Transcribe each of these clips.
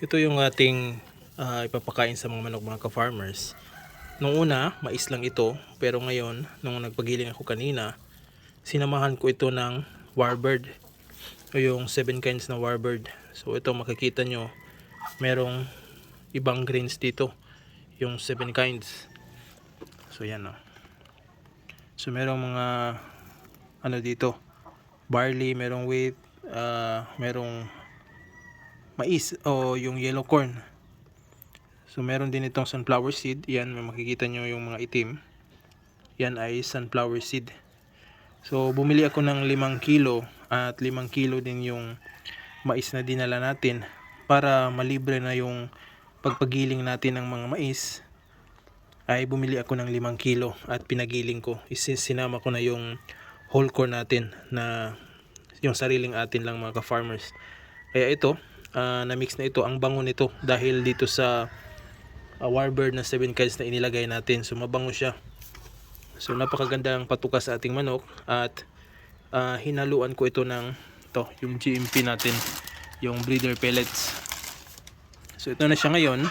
Ito yung ating ipapakain sa mga manok mga ka-farmers. Nung una, mais lang ito. Pero ngayon, nung nagpagiling ako kanina, sinamahan ko ito ng warbird. O yung 7 kinds na warbird. So ito makikita nyo, merong ibang grains dito. Yung 7 kinds. So yan o. So merong mga ano dito. Barley, merong wheat, merong mais o yung yellow corn. So meron din itong sunflower seed. Yan, may makikita nyo yung mga itim. Yan ay sunflower seed. So bumili ako ng 5 kilo at 5 kilo din yung mais na dinala natin para malibre na yung pagpagiling natin ng mga mais. Ay bumili ako ng 5 kilo at pinagiling ko. Sinama ko na yung whole corn natin na yung sariling atin lang mga ka-farmers. Kaya ito, na-mix na ito. Ang bango nito dahil dito sa warbird na 7 kinds na inilagay natin. So mabango siya. So napakaganda ang patukas sa ating manok. At hinaluan ko ito ng yung GMP natin, yung breeder pellets. So ito na siya ngayon.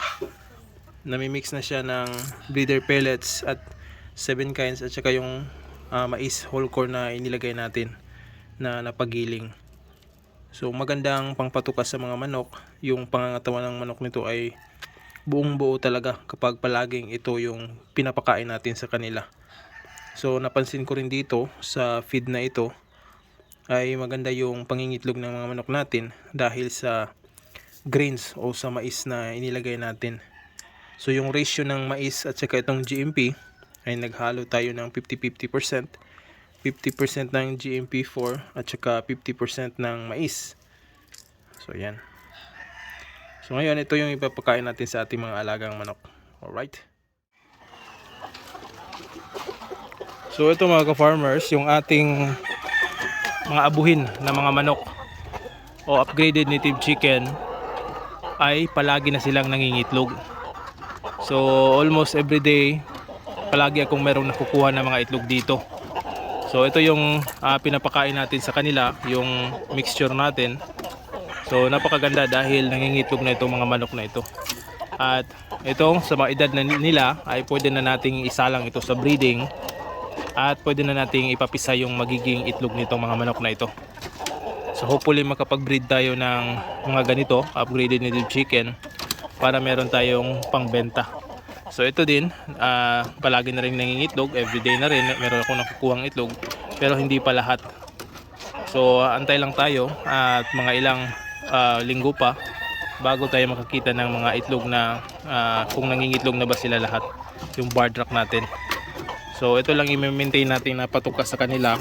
Namimix na siya ng breeder pellets at 7 kinds at saka yung mais whole corn na inilagay natin na napagiling. So magandang pangpatukas sa mga manok. Yung pangangatawan ng manok nito ay buong buo talaga kapag palaging ito yung pinapakain natin sa kanila. So napansin ko rin dito sa feed na ito ay maganda yung pangingitlog ng mga manok natin dahil sa grains o sa mais na inilagay natin. So yung ratio ng mais at saka itong GMP ay naghalo tayo ng 50-50%. 50% ng GMP4 at saka 50% ng mais. So yan. So ngayon ito yung ipapakain natin sa ating mga alagang manok. Alright. So ito mga ka-farmers, yung ating mga abuhin na mga manok o upgraded native chicken ay palagi na silang nangingitlog. So almost every day palagi akong merong nakukuha ng mga itlog dito. So ito yung pinapakain natin sa kanila, yung mixture natin. So napakaganda dahil nangingitlog na itong mga manok na ito. At ito sa mga edad na nila ay pwede na nating isalang ito sa breeding. At pwede na nating ipapisa yung magiging itlog nitong mga manok na ito. So hopefully makapag-breed tayo ng mga ganito, upgraded native chicken, para meron tayong pangbenta. So ito din, palagi na rin nangingitlog, everyday na rin, meron akong nakukuhang itlog, pero hindi pa lahat. So antay lang tayo at mga ilang linggo pa bago tayo makakita ng mga itlog na kung nangingitlog na ba sila lahat, yung barred rack natin. So ito lang i-maintain natin na patukas sa kanila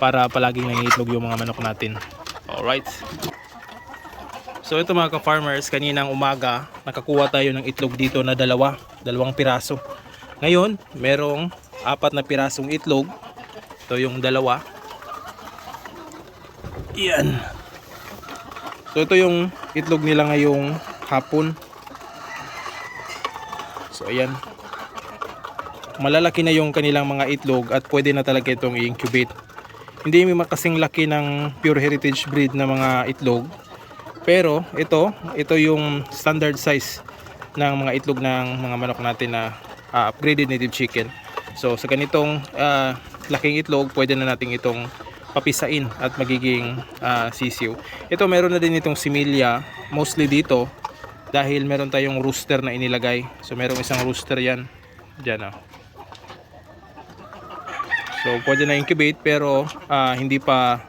para palaging nangingitlog yung mga manok natin. Alright. So ito mga ka-farmers, kaninang umaga nakakuha tayo ng itlog dito na dalawang piraso. Ngayon merong 4 na pirasong itlog. Ito yung dalawa. Yan. So ito yung itlog nila ngayong hapon. So ayan. Malalaki na yung kanilang mga itlog at pwede na talaga itong i-incubate. Hindi may makasing laki ng pure heritage breed na mga itlog. Pero ito yung standard size ng mga itlog ng mga manok natin na upgraded native chicken. So sa ganitong laking itlog, pwede na natin itong papisain at magiging sisiw. Ito meron na din itong similya, mostly dito dahil meron tayong rooster na inilagay. So merong isang rooster yan. Diyan oh. So pwede na incubate pero hindi pa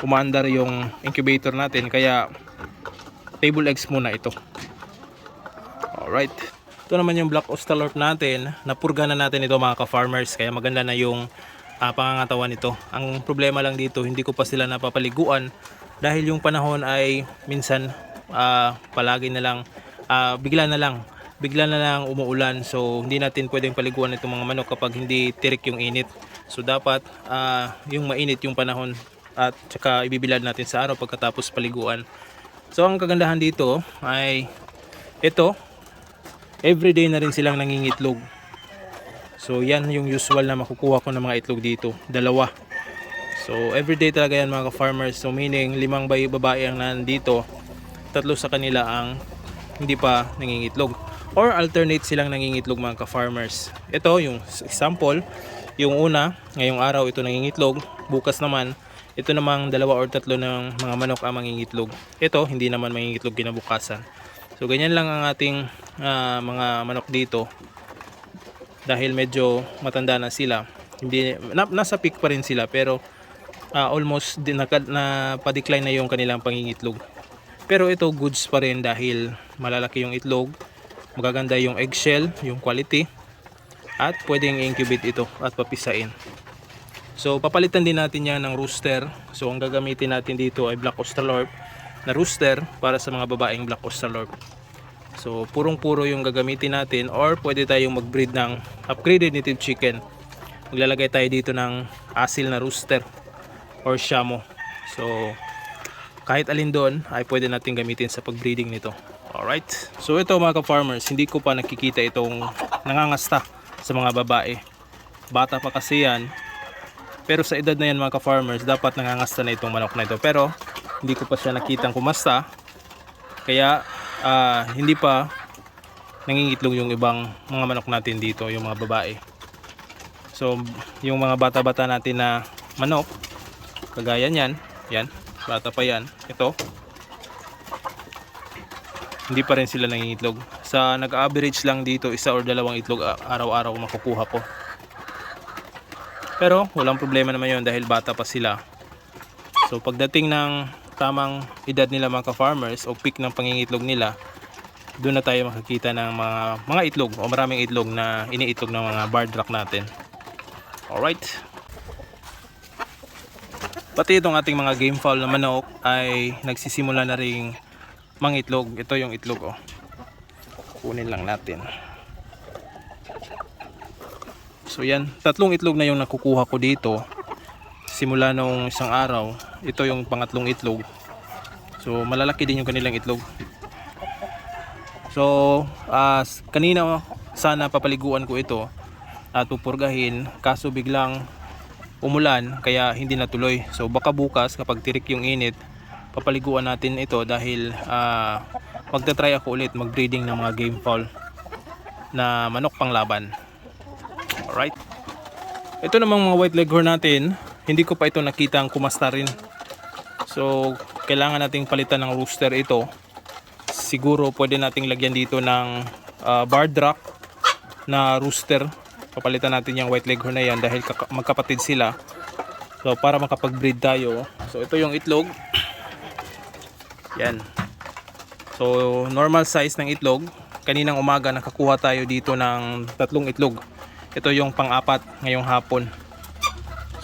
umaandar yung incubator natin, kaya table eggs muna ito. Alright. Ito naman yung black Austalorp natin. Napurga na natin ito mga ka-farmers, kaya maganda na yung pangangatawan nito. Ang problema lang dito, hindi ko pa sila napapaliguan dahil yung panahon ay minsan palagi na lang bigla na lang umuulan. So hindi natin pwedeng paliguan itong mga manok kapag hindi tirik yung init. So dapat yung mainit yung panahon at saka ibibilad natin sa araw pagkatapos paliguan. So ang kagandahan dito ay ito, everyday na rin silang nangingitlog. So yan yung usual na makukuha ko ng mga itlog dito, dalawa. So everyday talaga yan mga ka-farmers. So meaning 5 babae ang nandito tatlo sa kanila ang hindi pa nangingitlog or alternate silang nangingitlog mga ka-farmers. Ito yung example, yung una ngayong araw ito nangingitlog, bukas naman ito namang dalawa or tatlo ng mga manok ang mangingitlog. Ito hindi naman mangingitlog kinabukasan. So ganyan lang ang ating mga manok dito dahil medyo matanda na sila. Hindi nasa peak pa rin sila pero almost na-pa-decline na yung kanilang pangingitlog. Pero ito goods pa rin dahil malalaki yung itlog, magaganda yung eggshell, yung quality, at pwedeng incubate ito at papisain. So papalitan din natin yan ng rooster. So ang gagamitin natin dito ay Black Australorp na rooster para sa mga babaeng Black Australorp. So purong-puro yung gagamitin natin or pwede tayong mag-breed ng upgraded native chicken. Maglalagay tayo dito ng asil na rooster or shamo. So kahit alin doon ay pwede natin gamitin sa pag-breeding nito. Alright. So ito mga ka-farmers, hindi ko pa nakikita itong nangangasta sa mga babae. Bata pa kasi yan. Pero sa edad na yan mga ka-farmers, dapat nangangasta na itong manok na ito. Pero hindi ko pa siya nakitang kumasta. Kaya hindi pa nangingitlog yung ibang mga manok natin dito, yung mga babae. So yung mga bata-bata natin na manok, kagaya niyan, yan, bata pa yan, ito hindi pa rin sila nangingitlog. Sa nag-average lang dito, isa or dalawang itlog araw-araw makukuha ko. Pero walang problema naman yun dahil bata pa sila. So pagdating ng tamang edad nila mga ka-farmers o peak ng pangingitlog nila, doon na tayo makikita ng mga itlog o maraming itlog na iniitlog ng mga barred rock natin. Alright. Pati itong ating mga game fowl na manok ay nagsisimula na ring mangitlog. Ito yung itlog, oh. Kunin lang natin. So yan, tatlong itlog na yung nakukuha ko dito simula nung isang araw. Ito yung pangatlong itlog. So malalaki din yung kanilang itlog. So kanina sana papaliguan ko ito at pupurgahin, kaso biglang umulan kaya hindi natuloy. So baka bukas kapag tirik yung init, papaliguan natin ito dahil magta-try ako ulit mag-breeding ng mga game fowl na manok panglaban. Alright. Ito namang mga white leghorn natin, hindi ko pa ito nakita ang kumasta rin. So kailangan nating palitan ng rooster ito. Siguro pwede nating lagyan dito ng barred rock na rooster. Papalitan natin yung white leghorn na yan dahil magkapatid sila. So para makapag-breed tayo. So ito yung itlog. Yan. So normal size ng itlog. Kaninang umaga nakakuha tayo dito ng tatlong itlog. Ito yung pang-apat ngayong hapon.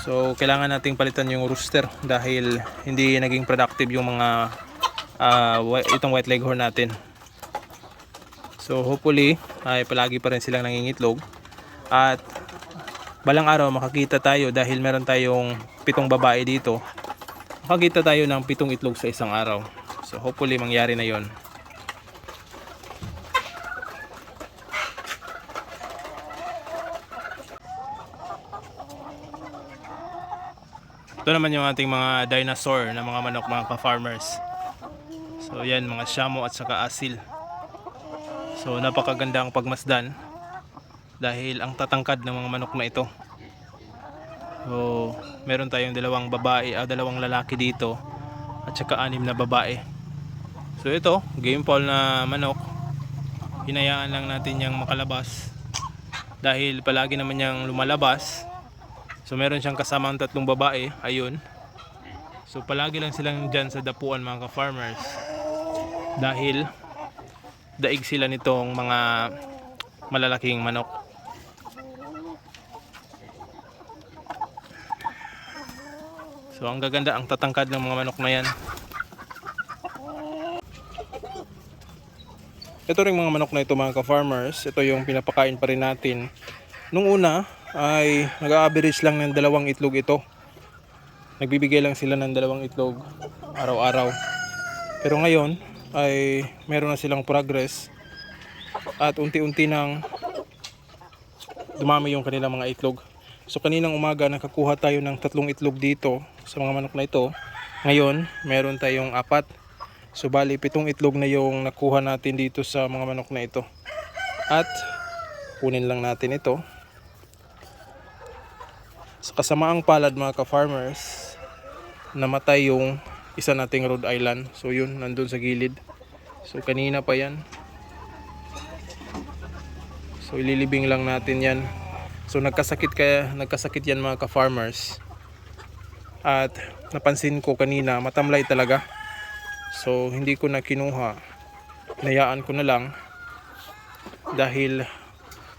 So kailangan nating palitan yung rooster dahil hindi naging productive yung mga itong white leghorn natin. So hopefully ay palagi pa rin silang nangingitlog. At balang araw makakita tayo dahil meron tayong 7 babae dito. Makakita tayo ng 7 itlog sa isang araw. So hopefully mangyari na yon. Ito naman yung ating mga dinosaur na mga manok mga ka-farmers. So yan, mga shamo at saka asil. So napakaganda ang pagmasdan dahil ang tatangkad ng mga manok na ito. So meron tayong dalawang lalaki dito at saka 6 na babae. So ito, game fowl na manok. Hinayaan lang natin yang makalabas dahil palagi naman yang lumalabas. So meron siyang kasamang 3 babae, ayun. So palagi lang silang dyan sa dapuan mga ka-farmers dahil daig sila nitong mga malalaking manok. So ang gaganda, ang tatangkad ng mga manok na yan. Ito ring mga manok na ito mga ka-farmers, ito yung pinapakain pa rin natin. Nung una ay nag-average lang ng 2 itlog ito. Nagbibigay lang sila ng 2 itlog araw-araw. Pero ngayon ay meron na silang progress at unti-unti nang dumami yung kanilang mga itlog. So kaninang umaga nakakuha tayo ng 3 itlog dito sa mga manok na ito. Ngayon meron tayong 4. So bali 7 itlog na yung nakuha natin dito sa mga manok na ito. At kunin lang natin ito. Sa kasamaang palad mga ka-farmers, namatay yung isa nating Rhode Island. So yun, nandun sa gilid. So kanina pa yan. So ililibing lang natin yan. So nagkasakit yan mga ka-farmers. At napansin ko kanina, matamlay talaga. So hindi ko na kinuha. Nayaan ko na lang. Dahil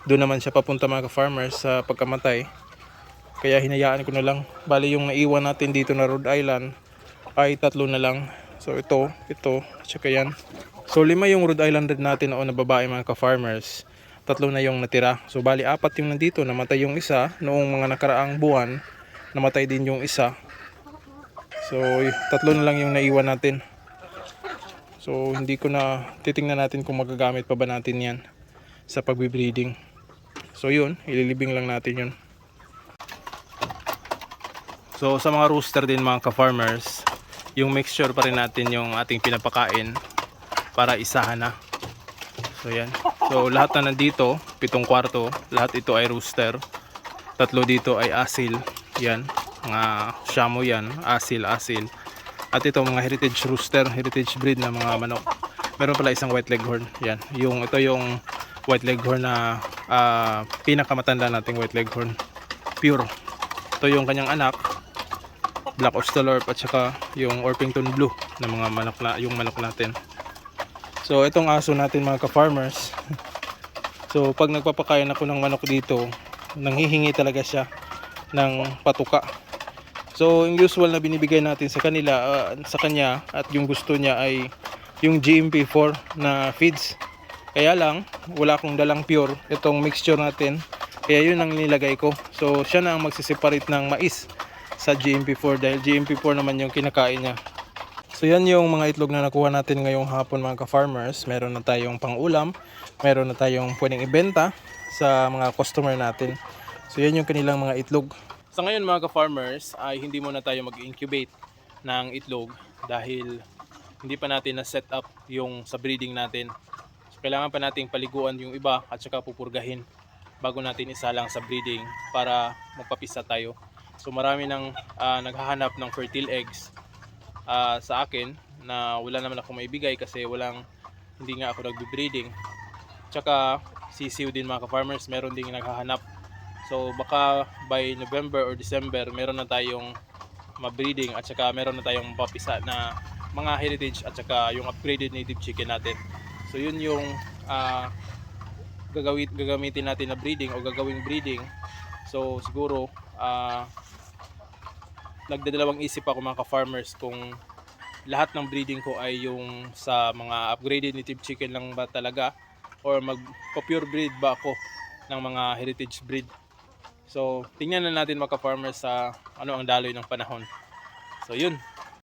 doon naman siya papunta mga ka-farmers sa pagkamatay. Kaya hinayaan ko na lang. Bali yung naiwan natin dito na Rhode Island ay 3 na lang. So ito, at saka yan. So 5 yung Rhode Island red natin noon na babae mga ka-farmers. 3 na yung natira. So bali 4 yung nandito. Namatay yung isa. Noong mga nakaraang buwan, namatay din yung isa. So 3 na lang yung naiwan natin. So hindi ko na titingnan natin kung magagamit pa ba natin yan sa pagbibreeding. So yun, ililibing lang natin yun. So sa mga rooster din mga ka-farmers, yung mixture pa rin natin yung ating pinapakain para isahan na. So yan. So lahat na nandito, 7 kwarto, lahat ito ay rooster. 3 dito ay asil. Yan, mga shamo yan, asil. At ito mga heritage rooster, heritage breed na mga manok. Meron pala isang white leghorn. Yan, ito yung white leghorn na pinakamatanda nating white leghorn. Pure. Ito yung kanyang anak, Black Austalorp at saka yung Orpington Blue na mga manok yung manok natin. So itong aso natin mga ka-farmers. So pag nagpapakain ako ng manok dito, nanghihingi talaga siya ng patuka. So yung usual na binibigay natin sa kanya at yung gusto niya ay yung GMP4 na feeds. Kaya lang wala akong dalang pure itong mixture natin. Kaya yun ang nilagay ko. So siya na ang magsiseparate ng mais sa GMP4 dahil GMP4 naman yung kinakain niya. So yan yung mga itlog na nakuha natin ngayong hapon mga ka-farmers. Meron na tayong pang-ulam, meron na tayong pwedeng ibenta sa mga customer natin. So yan yung kanilang mga itlog. Sa ngayon mga ka-farmers ay hindi muna tayo mag-incubate ng itlog dahil hindi pa natin na-set up yung sa breeding natin. So kailangan pa nating paliguan yung iba at saka pupurgahin bago natin isalang sa breeding para magpapisa tayo. So marami nang naghahanap ng fertile eggs sa akin na wala naman ako maibigay kasi hindi nga ako nagbe-breeding. Tsaka sisiw din mga ka-farmers, meron ding naghahanap. So baka by November or December meron na tayong ma-breeding at saka meron na tayong mapapisa na mga heritage at saka yung upgraded native chicken natin. So yun yung gagamitin natin na breeding o gagawing breeding. So siguro nagdadalawang isip ako mga ka-farmers kung lahat ng breeding ko ay yung sa mga upgraded native chicken lang ba talaga or magpa-pure breed ba ako ng mga heritage breed. So tingnan na natin mga ka-farmers sa ano ang daloy ng panahon. So yun.